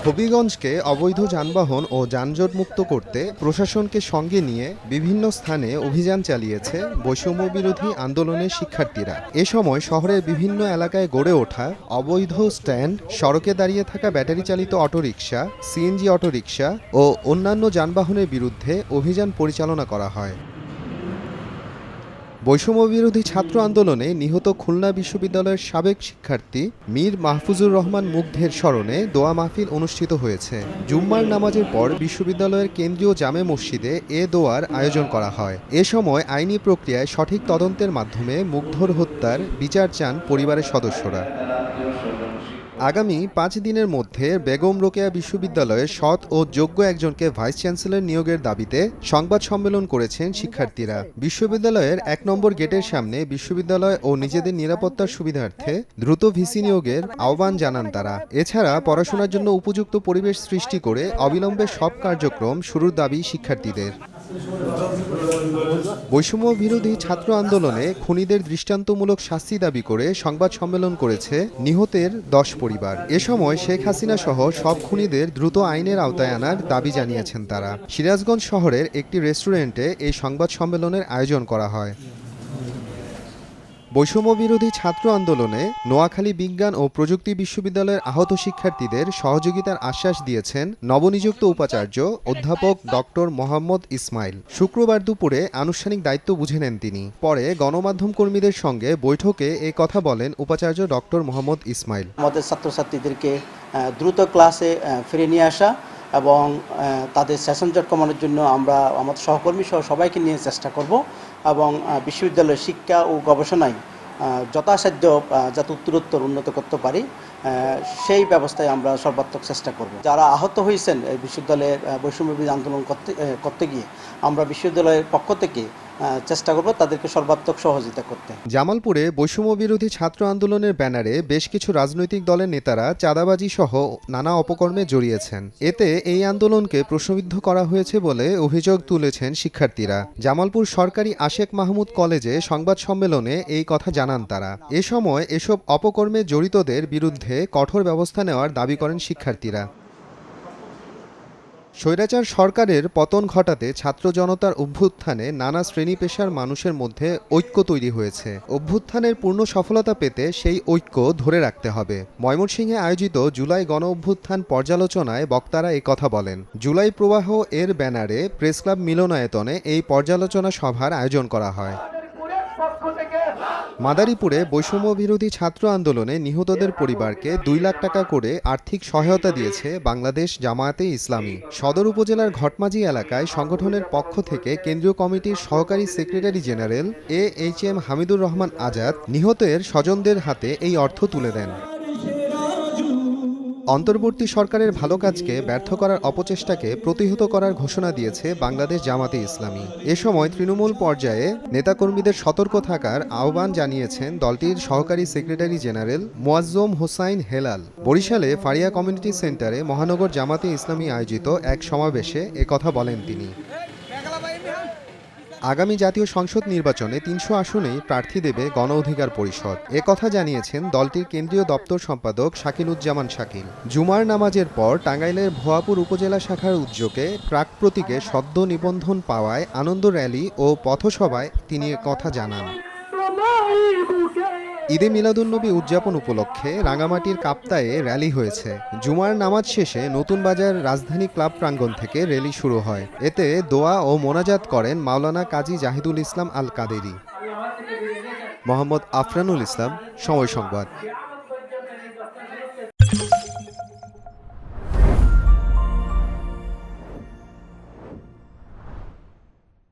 হবিগঞ্জকে অবৈধ যানবাহন ও যানজট মুক্ত করতে প্রশাসনকে সঙ্গে নিয়ে বিভিন্ন স্থানে অভিযান চালিয়েছে বৈষম্য বিরোধী আন্দোলনের শিক্ষার্থীরা। এ সময় শহরের বিভিন্ন এলাকায় গড়ে ওঠা অবৈধ স্ট্যান্ড, সড়কে দাঁড়িয়ে থাকা ব্যাটারি চালিত অটোরিকশা, সিএনজি অটোরিকশা ও অন্যান্য যানবাহনের বিরুদ্ধে অভিযান পরিচালনা করা হয়। বৈষম্য বিরোধী ছাত্র আন্দোলনে নিহত খুলনা বিশ্ববিদ্যালয়ের সাবেক শিক্ষার্থী মীর মাহফুজুর রহমান মুগ্ধের স্মরণে দোয়া মাহফিল অনুষ্ঠিত হয়েছে। জুম্মার নামাজের পর বিশ্ববিদ্যালয়ের কেন্দ্রীয় জামে মসজিদে এ দোয়ার আয়োজন করা হয়। এ সময় আইনি প্রক্রিয়ায় সঠিক তদন্তের মাধ্যমে মুগ্ধর হত্যার বিচার চান পরিবারের সদস্যরা। আগামী 5 দিনের মধ্যে বেগম রোকেয়া বিশ্ববিদ্যালয়ের সৎ ও যোগ্য একজনকে ভাইস চ্যান্সেলর নিয়োগের দাবিতে সংবাদ সম্মেলন করেছেন শিক্ষার্থীরা। বিশ্ববিদ্যালয়ের 1 নম্বর গেটের সামনে বিশ্ববিদ্যালয় ও নিজেদের নিরাপত্তার সুবিধার্থে দ্রুত ভিসি নিয়োগের আহ্বান জানান তারা। এছাড়া পড়াশোনার জন্য উপযুক্ত পরিবেশ সৃষ্টি করে অবিলম্বে সব কার্যক্রম শুরুর দাবি শিক্ষার্থীদের। বৈষম্য বিরোধী ছাত্র আন্দোলনে খুনিদের দৃষ্টান্তমূলক শাস্তি দাবি করে সংবাদ সম্মেলন করেছে নিহতের 10 পরিবার। এ সময় শেখ হাসিনা সহ সব খুনিদের দ্রুত আইনের আওতায় আনার দাবি জানিয়েছেন তারা। সিরাজগঞ্জ শহরের একটি রেস্টুরেন্টে এই সংবাদ সম্মেলনের আয়োজন করা হয়। বৈষম্য বিরোধী ছাত্র আন্দোলনে নোয়াখালী বিজ্ঞান ও প্রযুক্তি বিশ্ববিদ্যালয়ের আহত শিক্ষার্থীদের সহযোগিতার আশ্বাস দিয়েছেন নবনিযুক্ত উপাচার্য অধ্যাপক ডক্টর মোহাম্মদ ইসমাইল। শুক্রবার দুপুরে আনুষ্ঠানিক দায়িত্ব বুঝে নেন তিনি। পরে গণমাধ্যম কর্মীদের সঙ্গে বৈঠকে এ কথা বলেন উপাচার্য ডক্টর মোহাম্মদ ইসমাইল। আমাদের ছাত্রছাত্রীদেরকে দ্রুত ক্লাসে ফিরে নিয়ে আসা এবং তাদের সেশন জট কমানোর জন্য আমরা আমাদের সহকর্মী সহ সবাইকে নিয়ে চেষ্টা করব এবং বিশ্ববিদ্যালয়ের শিক্ষা ও গবেষণায় যথাসাধ্য যাতে উত্তরোত্তর উন্নত করতে পারি সেই ব্যবস্থায় আমরা সর্বাত্মক চেষ্টা করব। যারা আহত হয়েছেন এই বিশ্ববিদ্যালয়ের বৈষম্য বিরোধী আন্দোলন করতে গিয়ে আমরা বিশ্ববিদ্যালয়ের পক্ষ থেকে চেষ্টা করব তাদেরকে সর্বাত্মক সহযোগিতা করতে। জামালপুরে বৈষম্য বিরোধী ছাত্র আন্দোলনের ব্যানারে বেশ কিছু রাজনৈতিক দলের নেতারা চাঁদাবাজি সহ নানা অপকর্মে জড়িয়েছেন। এতে এই আন্দোলনকে প্রশ্নবিদ্ধ করা হয়েছে বলে অভিযোগ তুলেছেন শিক্ষার্থীরা। জামালপুর সরকারি আশেক মাহমুদ কলেজে সংবাদ সম্মেলনে এই কথা জানান তারা। এ সময় এসব অপকর্মে জড়িতদের বিরুদ্ধে কঠোর ব্যবস্থা নেওয়ার দাবি করেন শিক্ষার্থীরা। স্বৈরাচার সরকারের পতন ঘটাতে ছাত্র জনতার অভ্যুত্থানে নানা শ্রেণী পেশার মানুষের মধ্যে ঐক্য তৈরি হয়েছে। অভ্যুত্থানের পূর্ণ সফলতা পেতে সেই ঐক্য ধরে রাখতে হবে। ময়মনসিংহে আয়োজিত জুলাই গণ অভ্যুত্থান পর্যালোচনায় বক্তারা এই কথা বলেন। জুলাই প্রবাহ এর ব্যানারে প্রেসক্লাব মিলনায়তনে এই পর্যালোচনা সভার আয়োজন করা হয়। মাদারীপুরে বৈষম্য বিরোধী ছাত্র আন্দোলনে নিহতদের পরিবারকে 2 লাখ টাকা করে আর্থিক সহায়তা দিয়েছে বাংলাদেশ জামায়াতে ইসলামী। সদর উপজেলার ঘটমাঝি এলাকায় সংগঠনের পক্ষ থেকে কেন্দ্রীয় কমিটির সহকারী secretary general AHM Hamidur Rahman Azad নিহতের স্বজনদের হাতে এই অর্থ তুলে দেন। অন্তর্বর্তী সরকারের ভালো কাজকে ব্যর্থ করার অপচেষ্টাকে প্রতিহত করার ঘোষণা দিয়েছে বাংলাদেশ জামাতে ইসলামী। এ সময় তৃণমূল পর্যায়ে নেতাকর্মীদের সতর্ক থাকার আহ্বান জানিয়েছেন দলটির সহকারী সেক্রেটারি জেনারেল মোয়াজ্জম হোসাইন হেলাল। বরিশালে ফারিয়া কমিউনিটি সেন্টারে মহানগর জামাতে ইসলামী আয়োজিত এক সমাবেশে একথা বলেন তিনি। আগামী জাতীয় সংসদ নির্বাচনে 300 আসনেই প্রার্থী দেবে গণ অধিকার পরিষদ। একথা জানিয়েছেন দলটির কেন্দ্রীয় দপ্তর সম্পাদক শাকিলুজ্জামান শাকিল। জুমার নামাজের পর টাঙ্গাইলের ভুয়াপুর উপজেলা শাখার উদ্যোগে প্রাক প্রতীকে সদ্য নিবন্ধন পাওয়ায় আনন্দ র্যালি ও পথসভায় তিনি একথা জানান। ঈদে মিলাদুন্নবী উদযাপন উপলক্ষে রাঙামাটির কাপ্তায়ে র্যালি হয়েছে। জুমার নামাজ শেষে নতুন বাজার রাজধানী ক্লাব প্রাঙ্গণ থেকে র্যালি শুরু হয়। এতে দোয়া ও মোনাজাত করেন মাওলানা কাজী জাহিদুল ইসলাম আল কাদেরী। মোহাম্মদ আফরানুল ইসলাম, সময় সংবাদ।